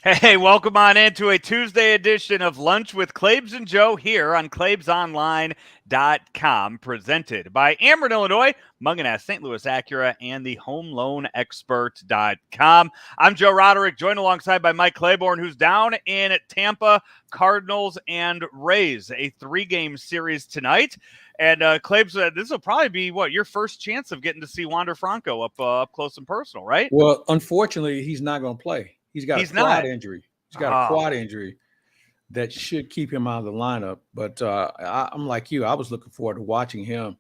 Hey, welcome on into a Tuesday edition of Lunch with Claibs and Joe here on claibsonline.com, presented by Ameren, Illinois, Munganess, St. Louis Acura, and the HomeLoanExpert.com. I'm Joe Roderick, joined alongside by Mike Claiborne, who's down in Tampa, Cardinals and Rays, a 3-game series tonight. And Claibs, this will probably be, your first chance of getting to see Wander Franco up close and personal, right? Well, unfortunately, he's not going to play. He's got a He's not. quad injury. He's got a Oh, quad injury that should keep him out of the lineup. But I'm like you. I was looking forward to watching him.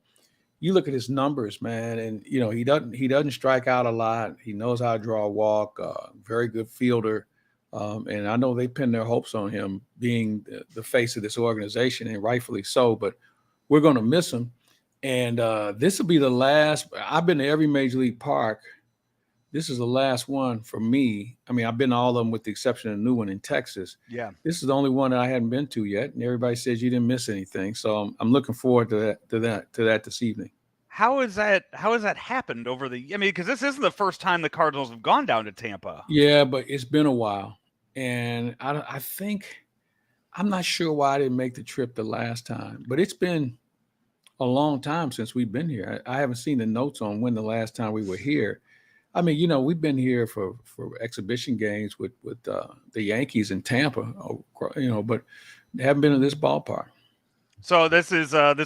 You look at his numbers, man, and he doesn't strike out a lot. He knows how to draw a walk. Very good fielder, and I know they pin their hopes on him being the face of this organization, and rightfully so. But we're going to miss him, and this will be the last. I've been to every major league park. This is the last one for me. I mean, I've been to all of them with the exception of the new one in Texas. yeah. This is the only one that I hadn't been to yet, and everybody says you didn't miss anything. So I'm looking forward to that this evening. How is that? How has that happened over the? I mean, because this isn't the first time the Cardinals have gone down to Tampa. Yeah, but it's been a while, and I think I'm not sure why I didn't make the trip the last time, but it's been a long time since we've been here. I haven't seen the notes on when the last time we were here. I mean, we've been here for exhibition games with the Yankees in Tampa, but haven't been in this ballpark. So this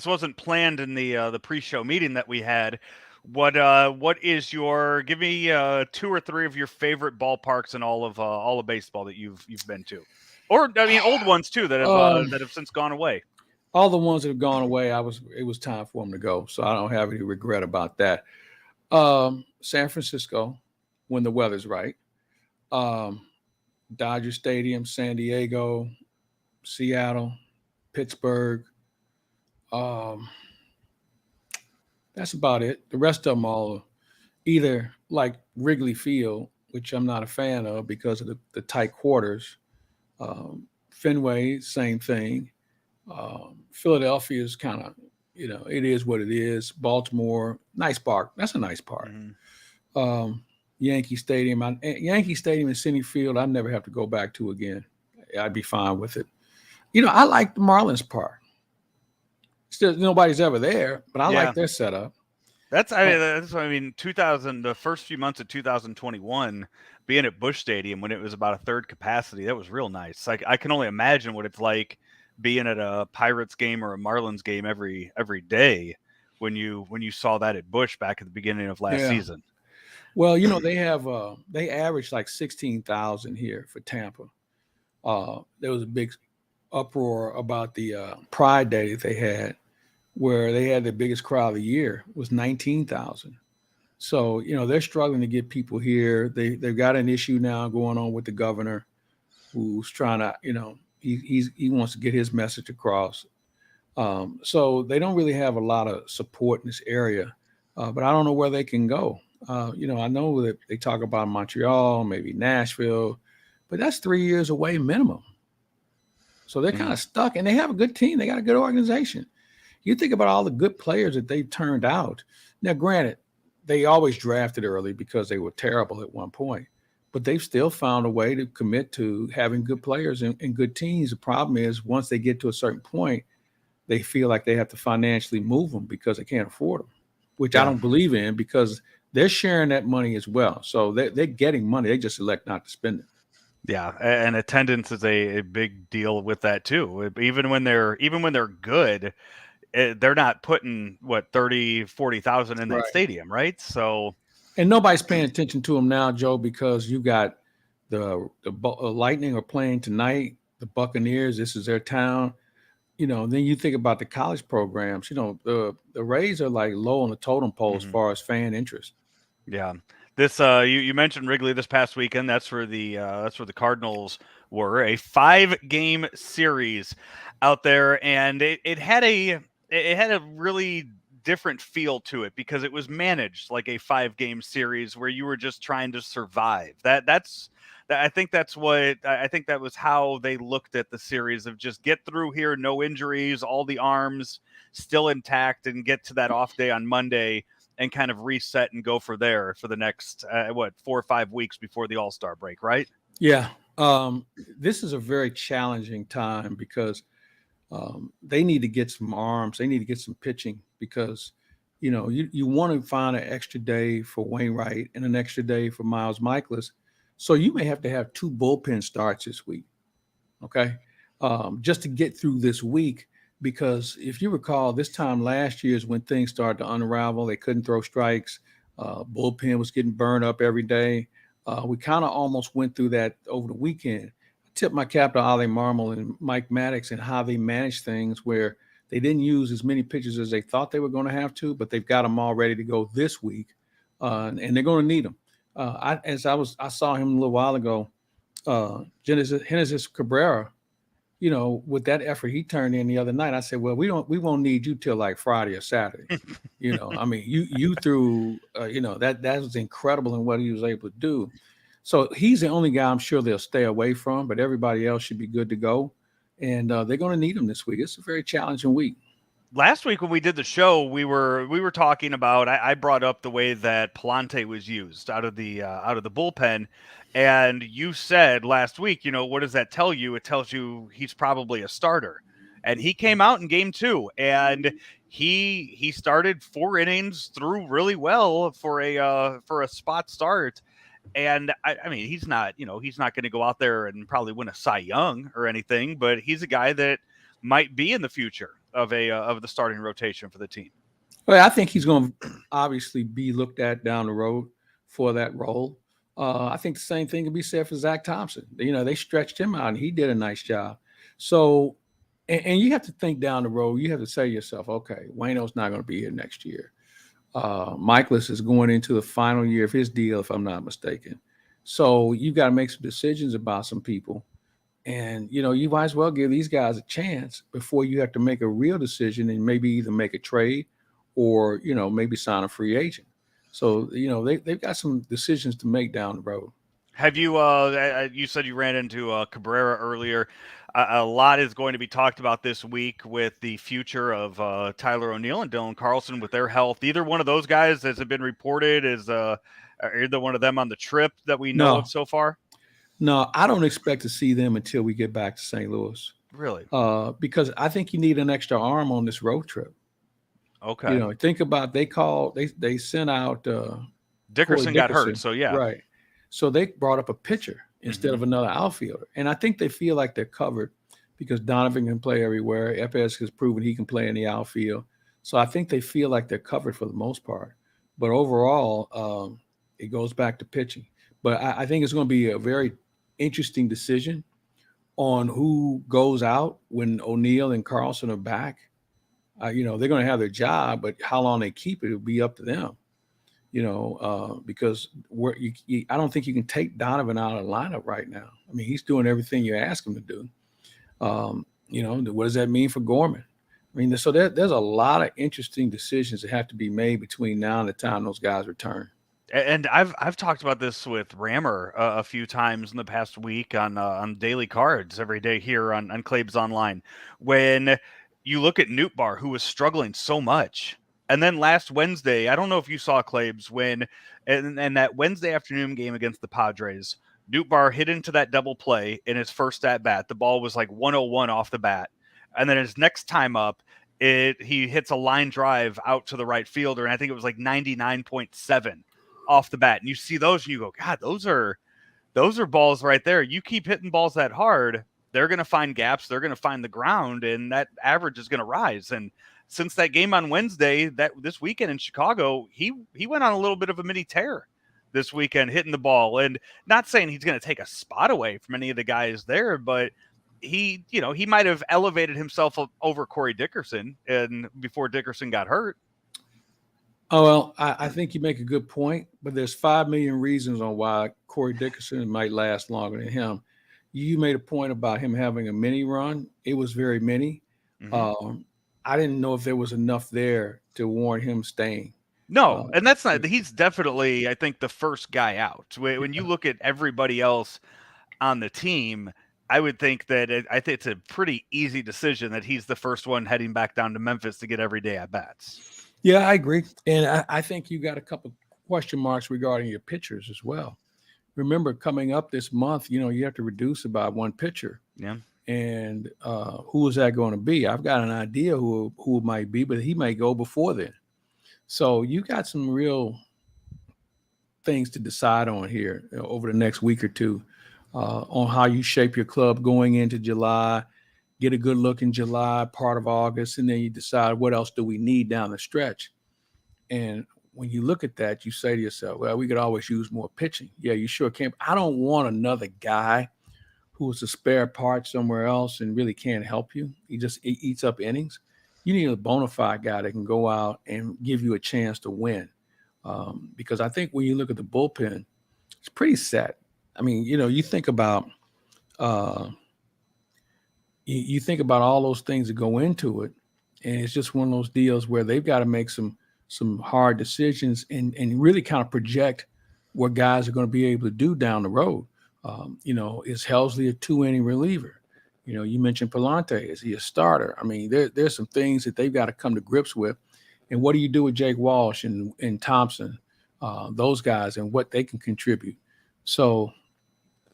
wasn't planned in the pre-show meeting that we had. What is your? Give me 2 or 3 of your favorite ballparks in all of baseball that you've been to, or I mean old ones too Um, that have since gone away. all the ones that have gone away, it was time for them to go, so I don't have any regret about that. San Francisco, when the weather's right. Um, Dodger Stadium, San Diego, Seattle, Pittsburgh. Um, that's about it. The rest of them all either like Wrigley Field, which I'm not a fan of because of the tight quarters. Fenway, same thing. Philadelphia is kind of, it is what it is. Baltimore, nice park. That's a nice park. Mm-hmm. Um, Yankee Stadium and Citi Field, I'd never have to go back to again. I'd be fine with it. I like the Marlins Park. Still, nobody's ever there, but I Yeah, like their setup. that's what I mean. 2000, the first few months of 2021, being at Busch Stadium when it was about a third capacity, that was real nice. Like I can only imagine what it's like being at a Pirates game or a Marlins game every day when you saw that at Busch back at the beginning of last Yeah. season. Well, they average like 16,000 here for Tampa. There was a big uproar about the Pride Day that they had, where they had the biggest crowd of the year was 19,000. So they're struggling to get people here. They've got an issue now going on with the governor, who's trying to he wants to get his message across. So they don't really have a lot of support in this area, but I don't know where they can go. I know that they talk about Montreal, maybe Nashville, but that's 3 years away minimum. So they're kind Mm. of stuck, and they have a good team. They got a good organization. You think about all the good players that they've turned out. Now, granted, they always drafted early because they were terrible at one point, but they've still found a way to commit to having good players and good teams. The problem is once they get to a certain point, they feel like they have to financially move them because they can't afford them, which I Yeah. don't believe in because they're sharing that money as well. So they're getting money. They just elect not to spend it. Yeah, and attendance is a big deal with that too. Even when they're good, they're not putting 30, 40,000 in that Right. stadium, right? So And nobody's paying attention to them now, Joe, because you got the Lightning are playing tonight. The Buccaneers, this is their town. Then you think about the college programs. The Rays are like low on the totem pole as mhm. far as fan interest. Yeah. This you mentioned Wrigley this past weekend. That's where the Cardinals were. A 5-game series out there, and it had a really different feel to it because it was managed like a 5-game series where you were just trying to survive. I think I think that was how they looked at the series of just get through here, no injuries, all the arms still intact, and get to that off day on Monday and kind of reset and go for the next 4 or 5 weeks before the All-Star break, right? Yeah, Um, this is a very challenging time because they need to get some arms. They need to get some pitching because, you want to find an extra day for Wainwright and an extra day for Miles Michaelis. So you may have to have two bullpen starts this week, okay, just to get through this week. Because if you recall, this time last year is when things started to unravel. They couldn't throw strikes. Bullpen was getting burned up every day. We kind of almost went through that over the weekend. I tipped my cap to Ollie Marmol and Mike Maddox and how they managed things where they didn't use as many pitchers as they thought they were going to have to, but they've got them all ready to go this week, and they're going to need them. I saw him a little while ago. Genesis Cabrera, with that effort he turned in the other night, I said, well, we won't need you till like Friday or Saturday. I mean, you threw, that was incredible in what he was able to do. So he's the only guy I'm sure they'll stay away from, but everybody else should be good to go. And they're going to need him this week. It's a very challenging week. Last week when we did the show, we were talking about. I brought up the way that Palante was used out of the bullpen, and you said last week, what does that tell you? It tells you he's probably a starter, and he came out in game 2, and he started 4 innings, threw really well for a spot start. And I mean, he's not going to go out there and probably win a Cy Young or anything, but he's a guy that might be in the future of the starting rotation for the team. Well, I think he's going to obviously be looked at down the road for that role. I think the same thing can be said for Zach Thompson. They stretched him out and he did a nice job. So, and you have to think down the road. You have to say to yourself, okay, Wayno's not going to be here next year. Michaelis is going into the final year of his deal, if I'm not mistaken. So you've got to make some decisions about some people. And, you might as well give these guys a chance before you have to make a real decision and maybe either make a trade or, maybe sign a free agent. So, they've got some decisions to make down the road. Have you? You said you ran into Cabrera earlier. A lot is going to be talked about this week with the future of Tyler O'Neill and Dylan Carlson with their health. Either one of those guys, has it been reported, is either one of them on the trip that we know of so far? No, I don't expect to see them until we get back to St. Louis. Really? Because I think you need an extra arm on this road trip. Okay. Think about they sent out Dickerson got hurt, so yeah. Right. So they brought up a pitcher instead of another outfielder. And I think they feel like they're covered because Donovan can play everywhere. Epes has proven he can play in the outfield. So I think they feel like they're covered for the most part. But overall, it goes back to pitching. But I think it's going to be a very interesting decision on who goes out when O'Neill and Carlson are back. They're going to have their job, but how long they keep it will be up to them. Because I don't think you can take Donovan out of the lineup right now. I mean, he's doing everything you ask him to do. What does that mean for Gorman? I mean, so there's a lot of interesting decisions that have to be made between now and the time those guys return. And I've talked about this with Rammer a few times in the past week on daily cards every day here on Claibs Online. When you look at Nootbaar, who was struggling so much, and then last Wednesday, I don't know if you saw Claibs and that Wednesday afternoon game against the Padres, Nootbaar hit into that double play in his first at bat. The ball was like 101 off the bat, and then his next time up, he hits a line drive out to the right fielder, and I think it was like 99.7 off the bat. And you see those and you go, God, those are balls right there. You keep hitting balls that hard, they're going to find gaps, they're going to find the ground, and that average is going to rise. And since that game on Wednesday, this weekend in Chicago, he went on a little bit of a mini tear this weekend, hitting the ball. And not saying he's going to take a spot away from any of the guys there, but he might have elevated himself over Corey Dickerson and before Dickerson got hurt. Oh, well, I think you make a good point, but there's 5 million reasons on why Corey Dickerson might last longer than him. You made a point about him having a mini run. It was very mini. Mm-hmm. I didn't know if there was enough there to warrant him staying. No, and that's not – he's definitely, I think, the first guy out. When you look at everybody else on the team, I would think that I think it's a pretty easy decision that he's the first one heading back down to Memphis to get every day at bats. Yeah, I agree. And I think you got a couple question marks regarding your pitchers as well. remember coming up this month, you have to reduce about one pitcher. Yeah. And who is that going to be? I've got an idea who it might be, but he may go before then. So you got some real things to decide on here over the next week or two on how you shape your club going into July. Get a good look in July, part of August, and then you decide what else do we need down the stretch. And when you look at that, you say to yourself, well, we could always use more pitching. Yeah, you sure can. I don't want another guy who's a spare part somewhere else and really can't help you. He just eats up innings. You need a bona fide guy that can go out and give you a chance to win. Because I think when you look at the bullpen, it's pretty set. I mean, you think about uh, you think about all those things that go into it, and it's just one of those deals where they've got to make some hard decisions and really kind of project what guys are going to be able to do down the road. Is Helsley a 2-inning reliever? You mentioned Palante. Is he a starter? I mean, there's some things that they've got to come to grips with. And what do you do with Jake Walsh and Thompson, those guys, and what they can contribute? So,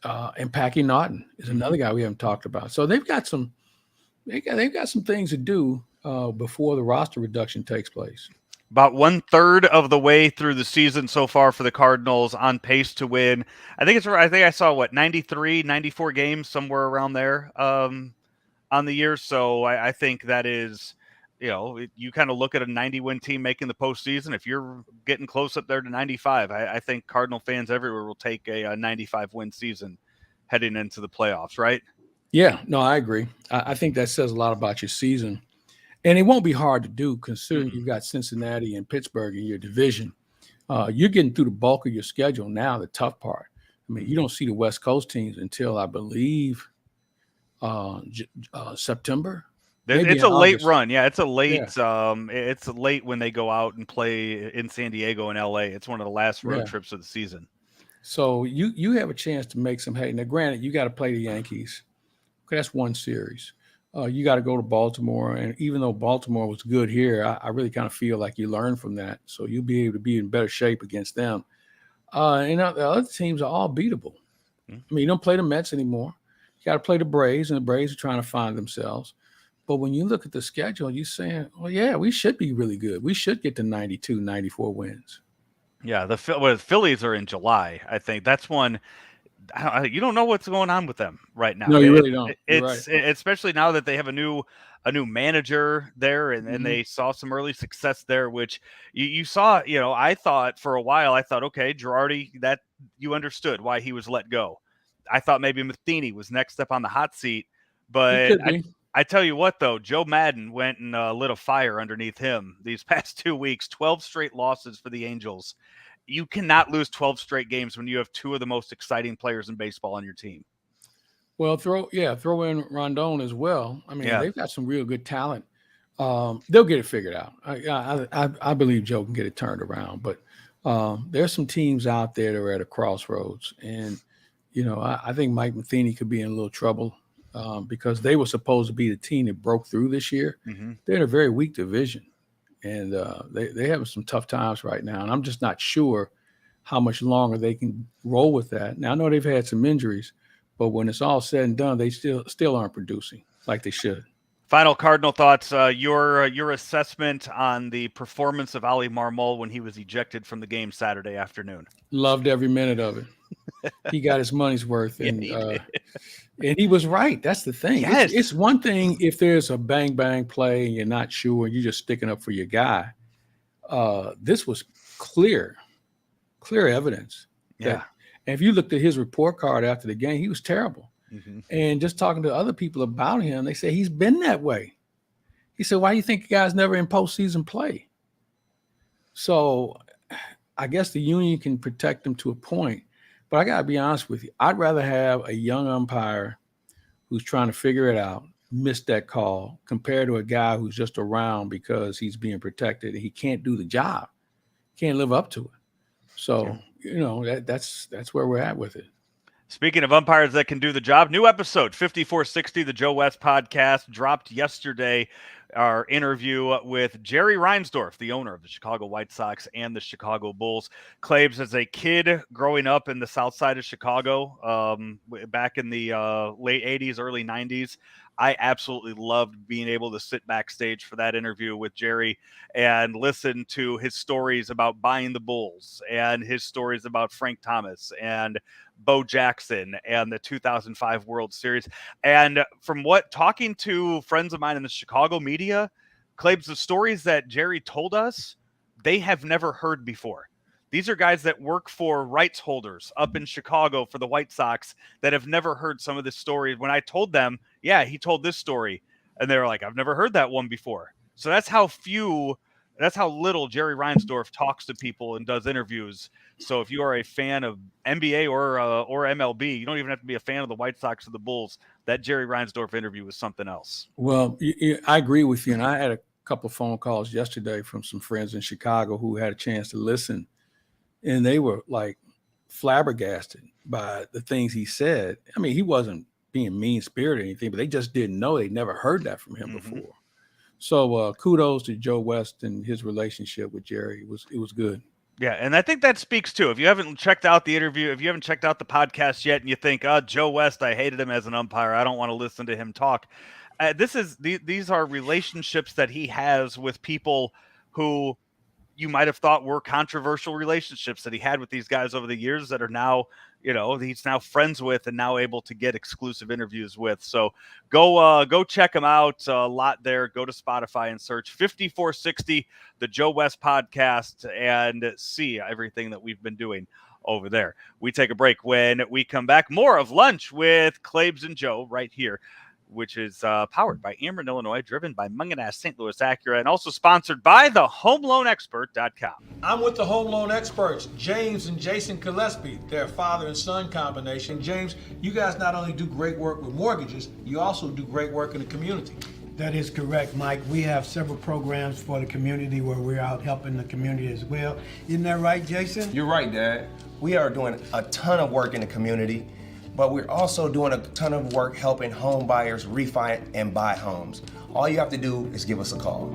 and Packy Naughton is another guy we haven't talked about. So they've got some things to do before the roster reduction takes place. About 1/3 of the way through the season so far for the Cardinals, on pace to win. I think I saw 93, 94 games, somewhere around there on the year. So I think that is, you kind of look at a 90-win team making the postseason. If you're getting close up there to 95, I think Cardinal fans everywhere will take a 95-win season heading into the playoffs, right? Yeah, no, I agree. I think that says a lot about your season. And it won't be hard to do considering you've got Cincinnati and Pittsburgh in your division. You're getting through the bulk of your schedule now, the tough part. I mean, you don't see the West Coast teams until, I believe, September. It's a late run. Yeah, it's a late it's late when they go out and play in San Diego and LA. It's one of the last road trips of the season. So you have a chance to make some hay. Now, granted, you got to play the Yankees. Okay, that's one series. You got to go to Baltimore. And even though Baltimore was good here, I really kind of feel like you learned from that. So you'll be able to be in better shape against them. And the other teams are all beatable. I mean, you don't play the Mets anymore. You got to play the Braves, and the Braves are trying to find themselves. But when you look at the schedule, you're saying, well, yeah, we should be really good. We should get to 92, 94 wins. Yeah, the Phillies are in July. I think that's one. You don't know what's going on with them right now. No, you really don't. It's right. Especially now that they have a new manager there, and they saw some early success there, which you saw. I thought for a while, okay, Girardi, that you understood why he was let go. I thought maybe Matheny was next up on the hot seat, but I tell you what, though, Joe Madden went and lit a fire underneath him these past 2 weeks. 12 straight losses for the Angels. You cannot lose 12 straight games when you have two of the most exciting players in baseball on your team. Well, throw in Rondon as well. I mean, they've got some real good talent. They'll get it figured out. I believe Joe can get it turned around. But there's some teams out there that are at a crossroads. And, I think Mike Matheny could be in a little trouble because they were supposed to be the team that broke through this year. They're in a very weak division. And they're having some tough times right now. And I'm just not sure how much longer they can roll with that. Now, I know they've had some injuries, but when it's all said and done, they still aren't producing like they should. Final Cardinal thoughts, your assessment on the performance of Ali Marmol when he was ejected from the game Saturday afternoon. Loved every minute of it. He got his money's worth. And and he was right. That's the thing. Yes. It's one thing if there's a bang play and you're not sure, you're just sticking up for your guy. This was clear evidence. Yeah. And if you looked at his report card after the game, he was terrible. And just talking to other people about him, they say he's been that way. He said, why do you think the guy's never in postseason play? So I guess the union can protect him to a point. But I got to be honest with you. I'd rather have a young umpire who's trying to figure it out, miss that call, compared to a guy who's just around because he's being protected and he can't do the job, can't live up to it. So, that's where we're at with it. Speaking of umpires that can do the job, new episode 5460, the Joe West podcast, dropped yesterday. our interview with Jerry Reinsdorf, the owner of the Chicago White Sox and the Chicago Bulls. Claibs, as a kid growing up in the south side of Chicago, back in the late 80s, early 90s, I absolutely loved being able to sit backstage for that interview with Jerry and listen to his stories about buying the Bulls and his stories about Frank Thomas and Bo Jackson and the 2005 World Series. And from what talking to friends of mine in the Chicago media, claims the stories that Jerry told us, they have never heard before. These are guys that work for rights holders up in Chicago for the White Sox that have never heard some of this story. When I told them, yeah, he told this story, and they were like, I've never heard that one before. So that's how little Jerry Reinsdorf talks to people and does interviews. So if you are a fan of NBA or MLB, you don't even have to be a fan of the White Sox or the Bulls. That Jerry Reinsdorf interview was something else. Well, I agree with you. And I had a couple of phone calls yesterday from some friends in Chicago who had a chance to listen. And they were like flabbergasted by the things he said. I mean, he wasn't being mean-spirited or anything, but they just didn't know. They never heard that from him before. So kudos to Joe West and his relationship with Jerry. It was good. Yeah, and I think that speaks too. If you haven't checked out the interview, if you haven't checked out the podcast yet, and you think, "Oh, Joe West, I hated him as an umpire. I don't want to listen to him talk." These are relationships that he has with people who you might have thought were controversial relationships that he had with these guys over the years that are now, he's now friends with and now able to get exclusive interviews with. So go check him out. A lot there. Go to Spotify and search 5460, the Joe West podcast, and see everything that we've been doing over there. We take a break. When we come back, more of Lunch with Claibs and Joe right here, which is powered by Ameren, Illinois, driven by Munganess St. Louis Acura, and also sponsored by the HomeLoanExpert.com. I'm with the Home Loan Experts, James and Jason Gillespie. They're a father and son combination. James, you guys not only do great work with mortgages, you also do great work in the community. That is correct, Mike. We have several programs for the community where we're out helping the community as well. Isn't that right, Jason? You're right, Dad. We are doing a ton of work in the community, but we're also doing a ton of work helping home buyers refi and buy homes. All you have to do is give us a call.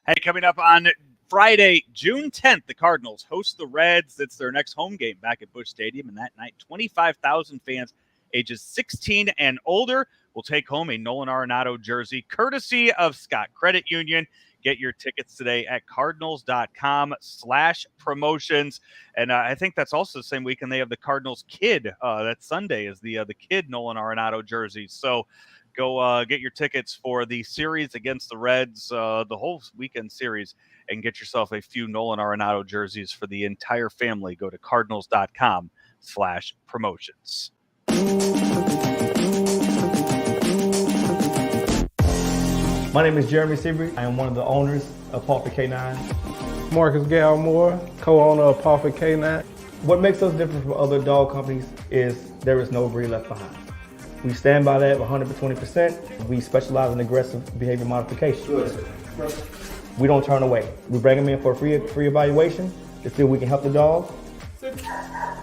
Hey, coming up on Friday, June 10th, the Cardinals host the Reds. It's their next home game back at Busch Stadium, and that night, 25,000 fans ages 16 and older will take home a Nolan Arenado jersey, courtesy of Scott Credit Union. Get your tickets today at cardinals.com/promotions. And I think that's also the same weekend they have the Cardinals Kid. That Sunday is the Kid Nolan Arenado jersey. So go get your tickets for the series against the Reds, the whole weekend series, and get yourself a few Nolan Arenado jerseys for the entire family. Go to cardinals.com/promotions. My name is Jeremy Seabury. I am one of the owners of Pawford K9. Marcus Galmore, co-owner of Pawford K9. What makes us different from other dog companies is there is no breed left behind. We stand by that 120%. We specialize in aggressive behavior modification. We don't turn away. We bring them in for a free evaluation to see if we can help the dog.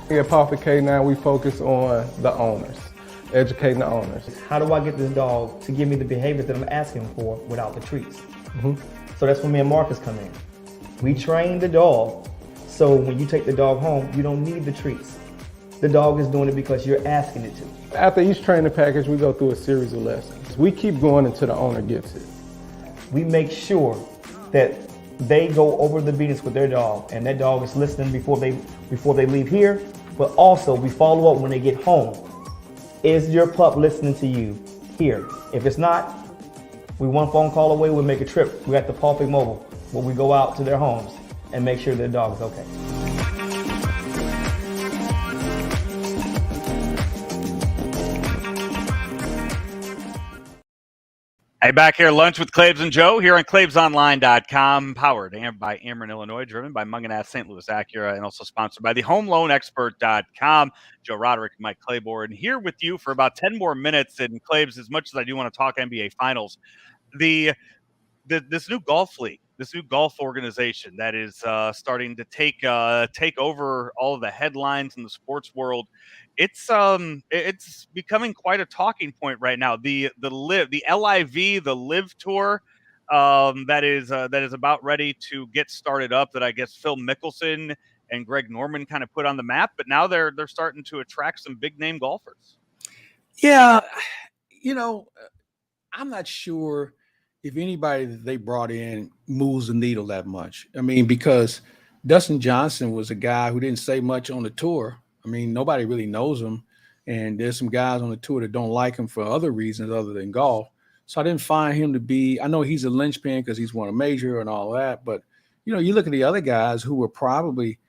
Here at Pawford K9, we focus on the owners, educating the owners. How do I get this dog to give me the behaviors that I'm asking for without the treats? So that's when me and Marcus come in. We train the dog, so when you take the dog home, you don't need the treats. The dog is doing it because you're asking it to. After each training package, we go through a series of lessons. We keep going until the owner gets it. We make sure that they go over the beatings with their dog, and that dog is listening before they leave here, but also we follow up when they get home. Is your pup listening to you here? If it's not, we one phone call away, we'll make a trip. We got the Pawford Mobile, where we go out to their homes and make sure their dog is okay. Hey, back here, Lunch with Claibs and Joe here on ClaibsOnline.com, powered by Ameren, Illinois, driven by Munganess St. Louis Acura, and also sponsored by the HomeLoanExpert.com. Joe Roderick and Mike Claiborne here with you for about 10 more minutes. And Claibs, as much as I do want to talk NBA Finals, this new golf league, this new golf organization that is starting to take over all of the headlines in the sports world it's becoming quite a talking point right now. The LIV, the Live Tour, that is about ready to get started up. That I guess Phil Mickelson and Greg Norman kind of put on the map, but now they're starting to attract some big name golfers. Yeah, I'm not sure if anybody that they brought in moves the needle that much. I mean, because Dustin Johnson was a guy who didn't say much on the tour. I mean, nobody really knows him. And there's some guys on the tour that don't like him for other reasons other than golf. So I didn't find him to be, I know he's a linchpin because he's won a major and all that. But, you look at the other guys who were probably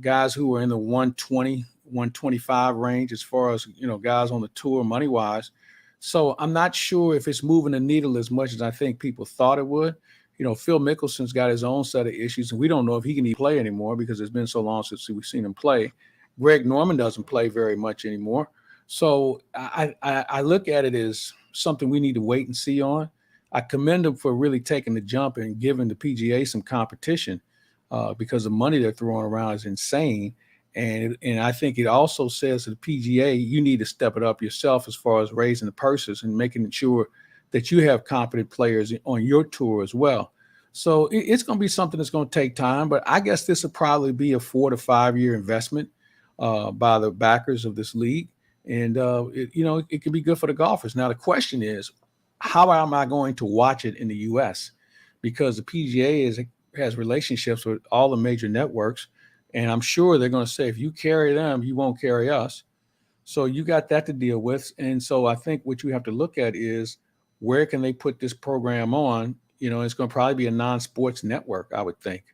guys who were in the 120, 125 range as far as, guys on the tour money-wise. So I'm not sure if it's moving the needle as much as I think people thought it would. Phil Mickelson's got his own set of issues, and we don't know if he can even play anymore because it's been so long since we've seen him play. Greg Norman doesn't play very much anymore. So I look at it as something we need to wait and see on. I commend them for really taking the jump and giving the PGA some competition because the money they're throwing around is insane. And I think it also says to the PGA, you need to step it up yourself as far as raising the purses and making sure that you have competent players on your tour as well. So it's going to be something that's going to take time, but I guess this will probably be a 4 to 5 year investment by the backers of this league. And, it can be good for the golfers. Now, the question is, how am I going to watch it in the U.S.? Because the PGA has relationships with all the major networks. And I'm sure they're going to say, if you carry them, you won't carry us. So you got that to deal with. And so I think what you have to look at is where can they put this program on? It's going to probably be a non-sports network, I would think,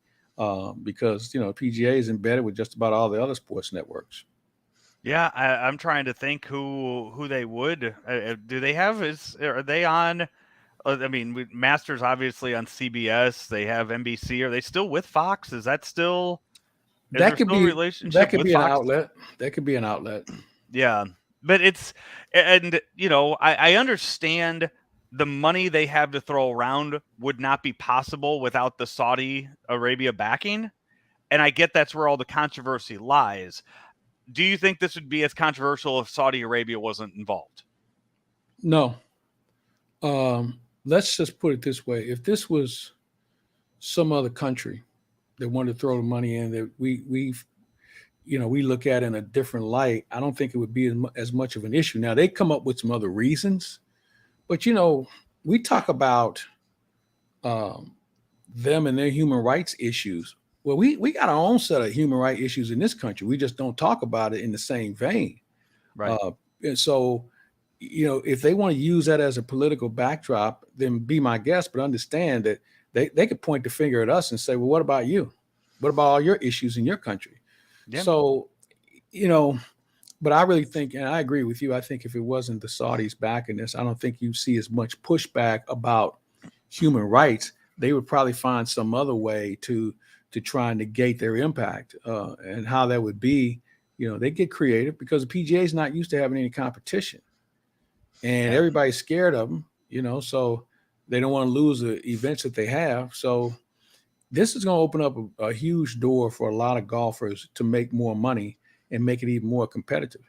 because, PGA is embedded with just about all the other sports networks. Yeah, I'm trying to think who they would. Do they have? Are they on? I mean, Masters obviously on CBS. They have NBC. Are they still with Fox? Is that still? That could be a relationship with an Fox? outlet. That could be an outlet. Yeah, but I understand the money they have to throw around would not be possible without the Saudi Arabia backing, and I get that's where all the controversy lies. Do you think this would be as controversial if Saudi Arabia wasn't involved? No. Let's just put it this way: if this was some other country that wanted to throw the money in, that we look at in a different light, I don't think it would be as much of an issue. Now, they come up with some other reasons, but, we talk about them and their human rights issues. Well, we got our own set of human rights issues in this country. We just don't talk about it in the same vein. Right. And so, if they want to use that as a political backdrop, then be my guest, but understand that they could point the finger at us and say, well, what about you? What about all your issues in your country? Yeah. So, but I really think, and I agree with you, I think if it wasn't the Saudis backing this, I don't think you see as much pushback about human rights. They would probably find some other way to try and negate their impact, and how that would be. They get creative because the PGA is not used to having any competition, and everybody's scared of them. So they don't want to lose the events that they have. So this is going to open up a huge door for a lot of golfers to make more money and make it even more competitive.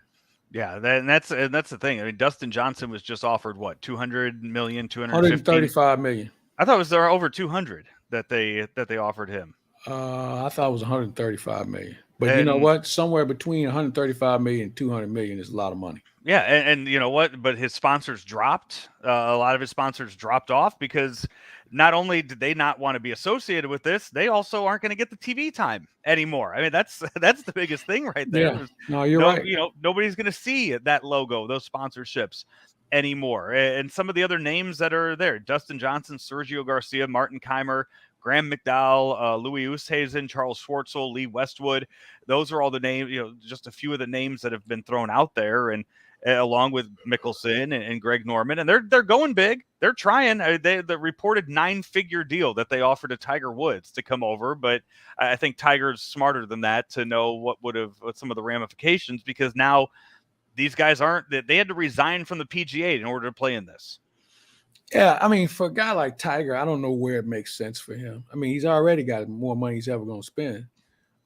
Yeah, that's the thing. I mean, Dustin Johnson was just offered what, 200 million, 135 million. I thought it was there over 200 that they offered him. I thought it was 135 million. But you know what? Somewhere between 135 million and 200 million is a lot of money. Yeah, and you know what? But his sponsors dropped. A lot of his sponsors dropped off because not only did they not want to be associated with this, they also aren't going to get the TV time anymore. I mean, that's the biggest thing right there. Yeah. No, you're right. Nobody's going to see that logo, those sponsorships anymore. And some of the other names that are there: Dustin Johnson, Sergio Garcia, Martin Keimer, Graham McDowell, Louis Oosthuizen, Charles Schwartzel, Lee Westwood. Those are all the names, just a few of the names that have been thrown out there, and along with Mickelson and Greg Norman. And they're going big. They're trying. The reported 9-figure deal that they offered to Tiger Woods to come over. But I think Tiger's smarter than that to know what some of the ramifications, because now these guys they had to resign from the PGA in order to play in this. Yeah, I mean, for a guy like Tiger, I don't know where it makes sense for him. I mean, he's already got more money he's ever going to spend.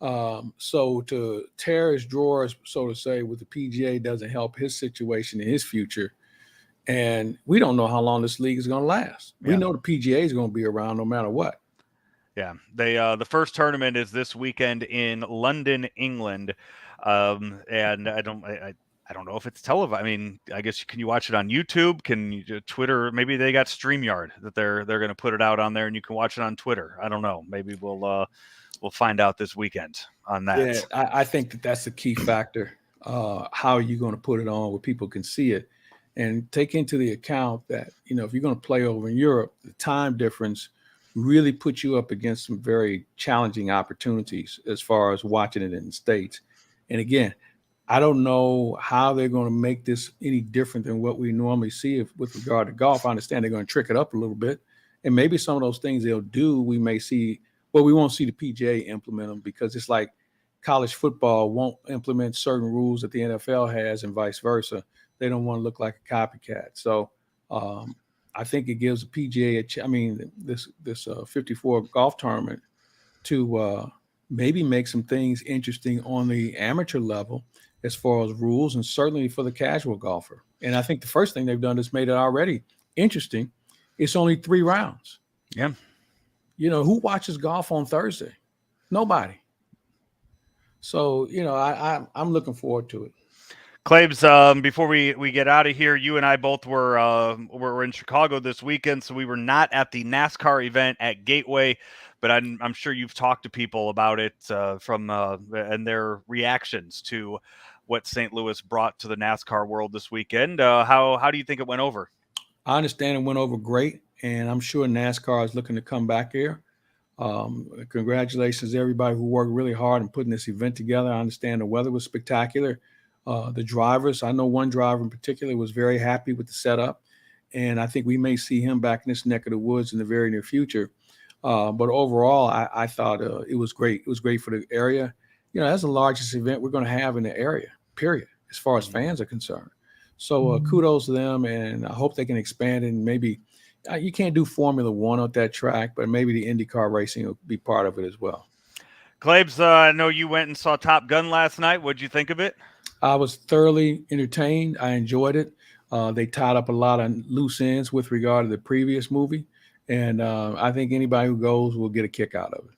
So to tear his drawers, so to say, with the PGA doesn't help his situation in his future. And we don't know how long this league is going to last. We know the PGA is going to be around no matter what. Yeah, they the first tournament is this weekend in London, England, and I don't know if it's televised. I mean, I guess can you watch it on YouTube? Can you Twitter? Maybe they got StreamYard that they're going to put it out on there, and you can watch it on Twitter. I don't know. Maybe we'll find out this weekend on that. Yeah, I think that that's the key factor. How are you going to put it on where people can see it, and take into the account that if you're going to play over in Europe, the time difference really puts you up against some very challenging opportunities as far as watching it in the States. And again, I don't know how they're going to make this any different than what we normally see with regard to golf. I understand they're going to trick it up a little bit, and maybe some of those things they'll do, we may see. Well, we won't see the PGA implement them because it's like college football won't implement certain rules that the NFL has and vice versa. They don't want to look like a copycat. So I think it gives the PGA, this 54 golf tournament to maybe make some things interesting on the amateur level as far as rules, and certainly for the casual golfer. And I think the first thing they've done is made it already interesting. It's only 3 rounds. Yeah. Who watches golf on Thursday? Nobody. So, I'm looking forward to it. Claibs, before we get out of here, you and I both were in Chicago this weekend, so we were not at the NASCAR event at Gateway, but I'm sure you've talked to people about it and their reactions to what St. Louis brought to the NASCAR world this weekend. How do you think it went over? I understand it went over great, and I'm sure NASCAR is looking to come back here. Congratulations to everybody who worked really hard in putting this event together. I understand the weather was spectacular. The drivers, I know one driver in particular was very happy with the setup, and I think we may see him back in this neck of the woods in the very near future. But overall, I thought it was great. It was great for the area. That's the largest event we're going to have in the area, period, as far as fans are concerned. So kudos to them, and I hope they can expand it. And maybe you can't do Formula One at that track, but maybe the IndyCar racing will be part of it as well. Claibs, I know you went and saw Top Gun last night. What'd you think of it? I was thoroughly entertained. I enjoyed it. They tied up a lot of loose ends with regard to the previous movie, and I think anybody who goes will get a kick out of it.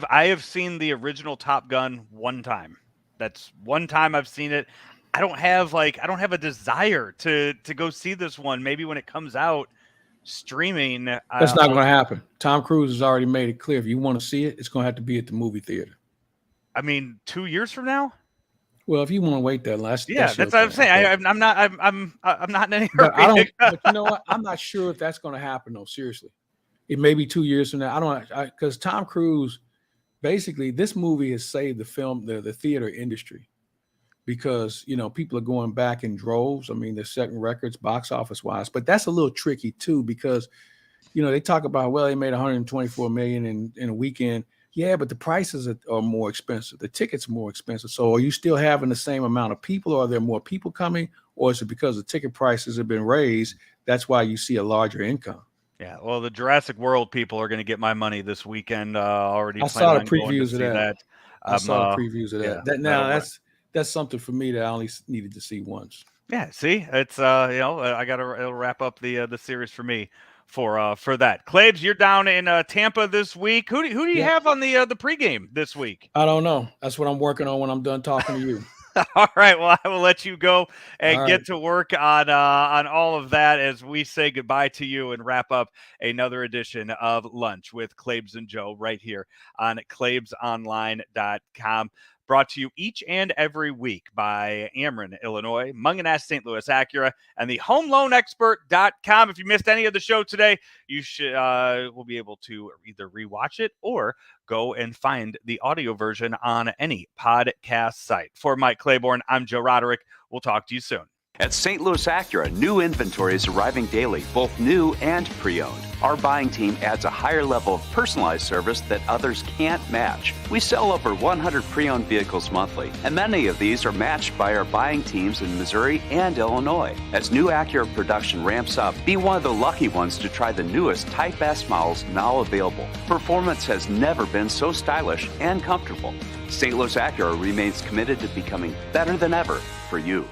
I have seen the original Top Gun one time. That's one time I've seen it. I don't have a desire to go see this one. Maybe when it comes out streaming. That's not going to happen. Tom Cruise has already made it clear. If you want to see it, it's going to have to be at the movie theater. I mean, 2 years from now. Well, if you want to wait that last, that's what I'm saying. I'm not in any hurry. But you know what? I'm not sure if that's going to happen. though. Seriously, it may be 2 years from now. Because Tom Cruise, basically, this movie has saved the theater industry, because people are going back in droves. I mean, they're setting records box office wise, but that's a little tricky too, because they talk about, they made 124 million in a weekend. Yeah, but the prices are more expensive. The tickets are more expensive. So are you still having the same amount of people, or are there more people coming, or is it because the ticket prices have been raised? That's why you see a larger income. Yeah, well, the Jurassic World people are going to get my money this weekend. Already, I saw the previews of that. I saw the previews of that. Yeah, that's something for me that I only needed to see once. Yeah, see, it's it'll wrap up the series for me for that. Claibs, you're down in Tampa this week. Who do you have on the pregame this week? I don't know. That's what I'm working on when I'm done talking to you. All right. Well, I will let you go and get to work on all of that as we say goodbye to you and wrap up another edition of Lunch with Claibs and Joe right here on claibsonline.com. Brought to you each and every week by Ameren, Illinois, Munganess, St. Louis Acura, and the HomeLoanExpert.com. If you missed any of the show today, you will be able to either rewatch it or go and find the audio version on any podcast site. For Mike Claiborne, I'm Joe Roderick. We'll talk to you soon. At St. Louis Acura, new inventory is arriving daily, both new and pre-owned. Our buying team adds a higher level of personalized service that others can't match. We sell over 100 pre-owned vehicles monthly, and many of these are matched by our buying teams in Missouri and Illinois. As new Acura production ramps up, be one of the lucky ones to try the newest Type S models now available. Performance has never been so stylish and comfortable. St. Louis Acura remains committed to becoming better than ever for you.